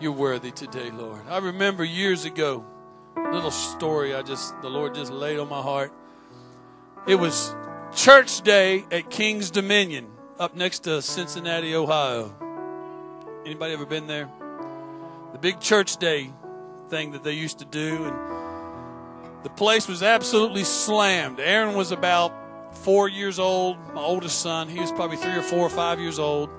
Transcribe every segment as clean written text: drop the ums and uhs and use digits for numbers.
You're worthy today, Lord. I remember years ago, a little story the Lord just laid on my heart. It was church day at King's Dominion up next to Cincinnati, Ohio. Anybody ever been there? The big church day thing that they used to do, and the place was absolutely slammed. Aaron was about 4 years old, my oldest son. He was probably 3 or 4 or 5 years old.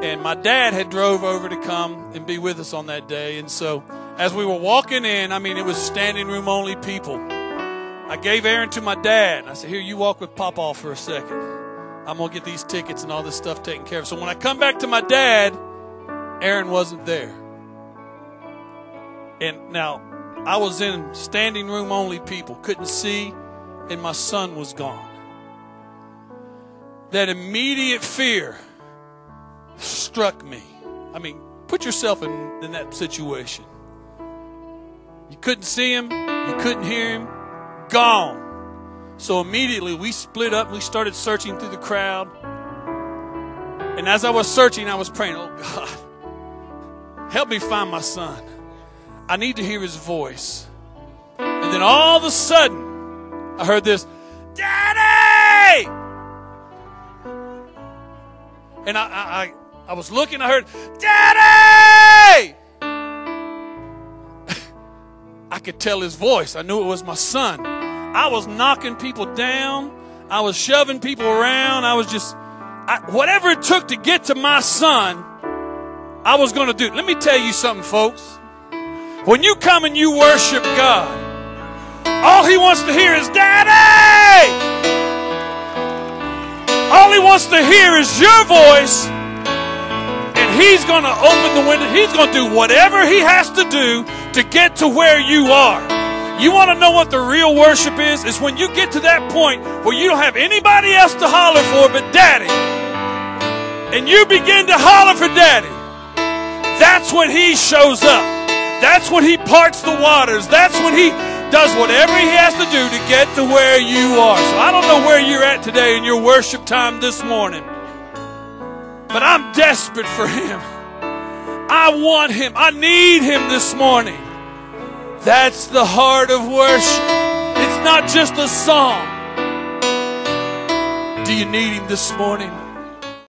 And my dad had drove over to come and be with us on that day. And so as we were walking in, it was standing room only people. I gave Aaron to my dad. I said, here, you walk with Papa for a second. I'm going to get these tickets and all this stuff taken care of. So when I come back to my dad, Aaron wasn't there. And now I was in standing room only people, couldn't see, and my son was gone. That immediate fear struck me. Put yourself in that situation. You couldn't see him. You couldn't hear him. Gone. So immediately we split up. We started searching through the crowd. And as I was searching, I was praying, oh God, help me find my son. I need to hear his voice. And then all of a sudden, I heard this, Daddy! And I was looking, I heard, Daddy! I could tell his voice. I knew it was my son. I was knocking people down. I was shoving people around. I was just, whatever it took to get to my son, I was going to do. Let me tell you something, folks. When you come and you worship God, all he wants to hear is, Daddy! All he wants to hear is your voice. He's going to open the window. He's going to do whatever he has to do to get to where you are. You want to know what the real worship is? It's when you get to that point where you don't have anybody else to holler for but Daddy. And you begin to holler for Daddy. That's when he shows up. That's when he parts the waters. That's when he does whatever he has to do to get to where you are. So I don't know where you're at today in your worship time this morning. But I'm desperate for him. I want him. I need him this morning. That's the heart of worship. It's not just a song. Do you need him this morning?